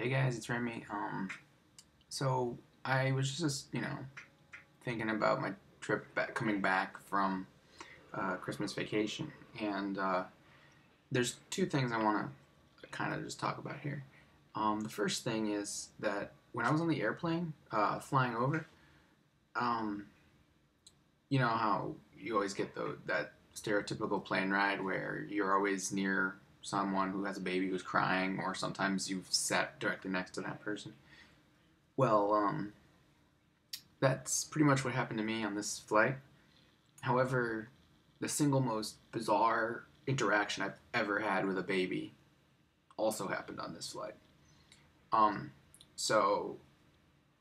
Hey guys, it's Remy. So I was just, thinking about my trip back, coming back from Christmas vacation, and there's two things I want to kind of just talk about here. The first thing is that when I was on the airplane flying over, um, you know how you always get that stereotypical plane ride where you're always near someone who has a baby who's crying, or sometimes you've sat directly next to that person. Well, that's pretty much what happened to me on this flight. However, the single most bizarre interaction I've ever had with a baby also happened on this flight. Um, so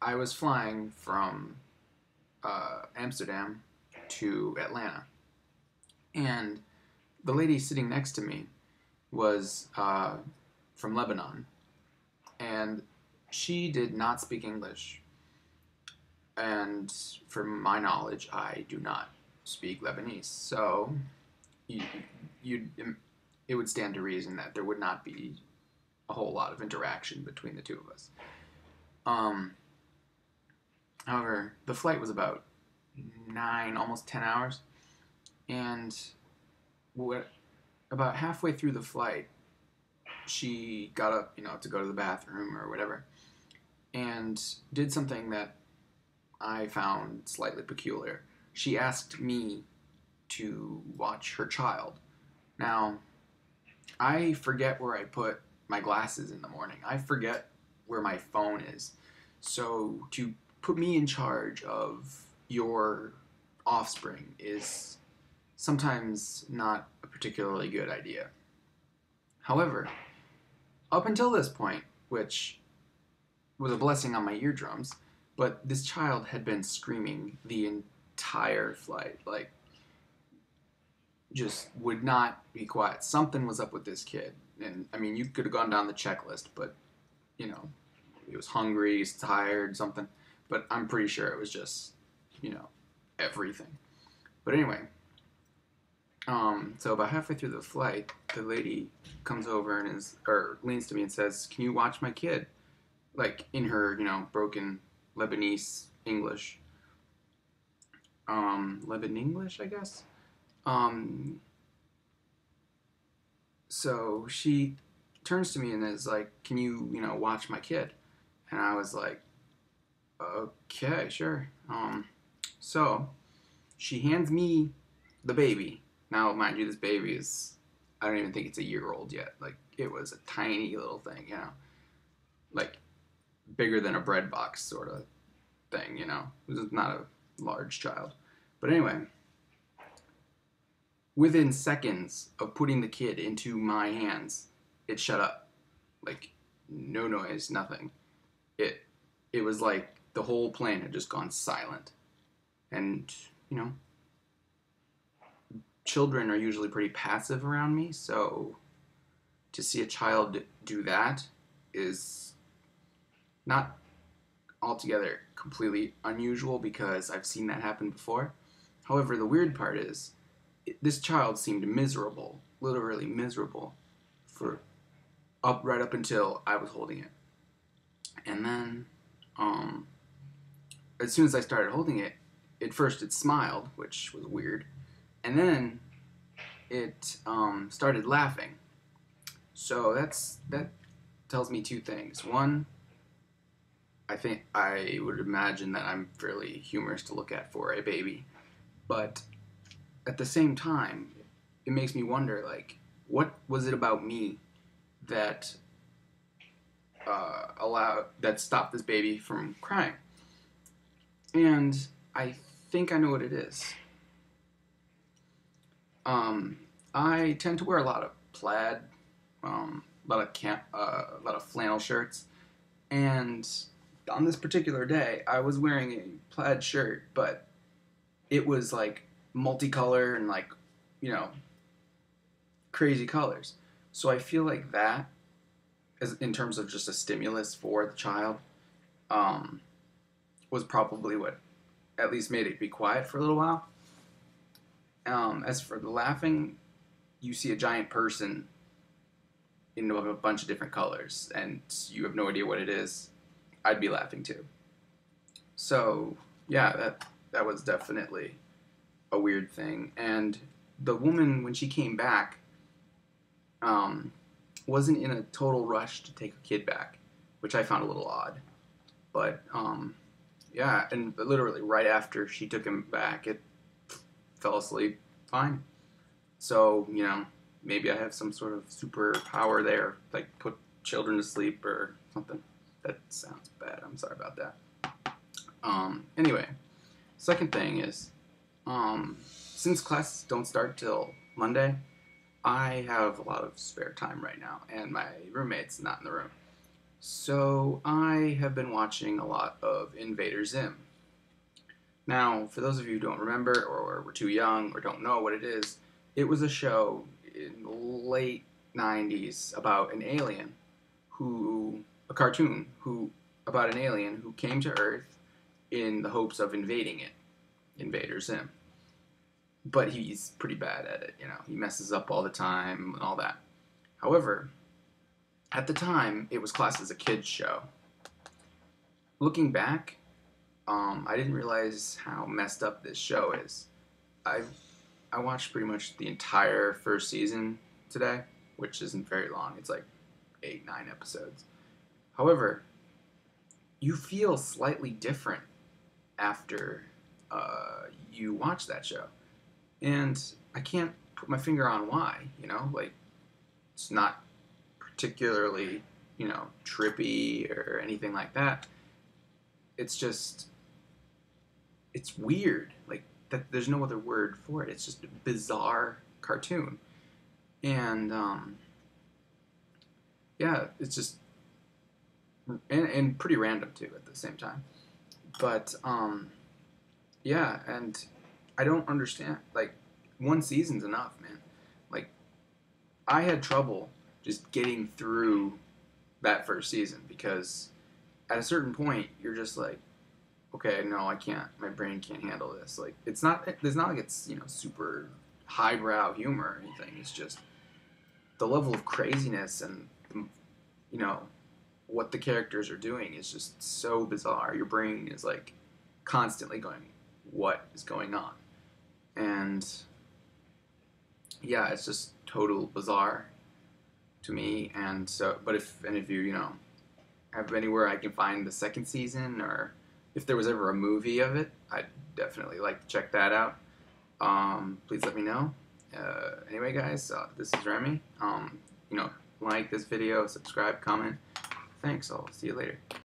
I was flying from Amsterdam to Atlanta, and the lady sitting next to me was from Lebanon, and she did not speak English. And from my knowledge, I do not speak Lebanese. So you, you, it would stand to reason that there would not be a whole lot of interaction between the two of us. Um, However, the flight was about 9, almost 10 hours, and about halfway through the flight, she got up, to go to the bathroom or whatever, and did something that I found slightly peculiar. She asked me to watch her child. Now, I forget where I put my glasses in the morning. I forget where my phone is. So to put me in charge of your offspring is sometimes not a particularly good idea. However, up until this point, which was a blessing on my eardrums, but this child had been screaming the entire flight, like, just would not be quiet. Something was up with this kid. And, I mean, you could have gone down the checklist, but, he was hungry, he's tired, something. But I'm pretty sure it was just, everything. But anyway, so about halfway through the flight, the lady comes over and leans to me and says, "Can you watch my kid?" Like, in her, broken Lebanese English. Lebanon English, I guess. Um, so she turns to me and is like, "Can you, watch my kid?" And I was like, "Okay, sure." So she hands me the baby. Now, mind you, this baby is, I don't even think it's a year old yet. Like, it was a tiny little thing, like bigger than a bread box sort of thing, It was not a large child. But anyway, within seconds of putting the kid into my hands, it shut up. Like, no noise, nothing. It it was like the whole plane had just gone silent. And, children are usually pretty passive around me, so to see a child do that is not altogether completely unusual because I've seen that happen before. However, the weird part is this child seemed miserable, literally miserable, for right up until I was holding it. And then, as soon as I started holding it, at first it smiled, which was weird, and then it started laughing. So that tells me two things. One, I think I would imagine that I'm fairly humorous to look at for a baby, but at the same time, it makes me wonder, like, what was it about me that that stopped this baby from crying? And I think I know what it is. I tend to wear a lot of plaid, a lot of flannel shirts, and on this particular day, I was wearing a plaid shirt, but it was like multicolor and, like, you know, crazy colors. So I feel like that, as in terms of just a stimulus for the child, um, was probably what at least made it be quiet for a little while. As for the laughing, you see a giant person in a bunch of different colors and you have no idea what it is, I'd be laughing too. So yeah, that was definitely a weird thing. And the woman, when she came back, wasn't in a total rush to take her kid back, which I found a little odd. But yeah, and literally right after she took him back, it fell asleep fine. So, maybe I have some sort of superpower there, like put children to sleep or something. That sounds bad. I'm sorry about that. Anyway, second thing is, since classes don't start till Monday, I have a lot of spare time right now, and my roommate's not in the room. So I have been watching a lot of Invader Zim. Now, for those of you who don't remember, or were too young, or don't know what it was a show in the late 90s about an alien a cartoon about an alien who came to Earth in the hopes of invading it, Invader Zim. But he's pretty bad at it, he messes up all the time and all that. However, at the time, it was classed as a kid's show. Looking back, I didn't realize how messed up this show is. I watched pretty much the entire first season today, which isn't very long. It's like 8, 9 episodes. However, you feel slightly different after you watch that show. And I can't put my finger on why, like, it's not particularly, trippy or anything like that. It's just, it's weird. Like, there's no other word for it. It's just a bizarre cartoon. And, yeah, it's just, and pretty random, too, at the same time. But, yeah, and I don't understand. Like, one season's enough, man. Like, I had trouble just getting through that first season because at a certain point, you're just like, okay, no, I can't. My brain can't handle this. Like, it's not like it's, super highbrow humor or anything. It's just the level of craziness and, what the characters are doing is just so bizarre. Your brain is, like, constantly going, what is going on? And yeah, it's just total bizarre to me. And so, but if any of you, have anywhere I can find the second season, or if there was ever a movie of it, I'd definitely like to check that out. Please let me know. Anyway, guys, this is Remy. Like this video, subscribe, comment. Thanks. I'll see you later.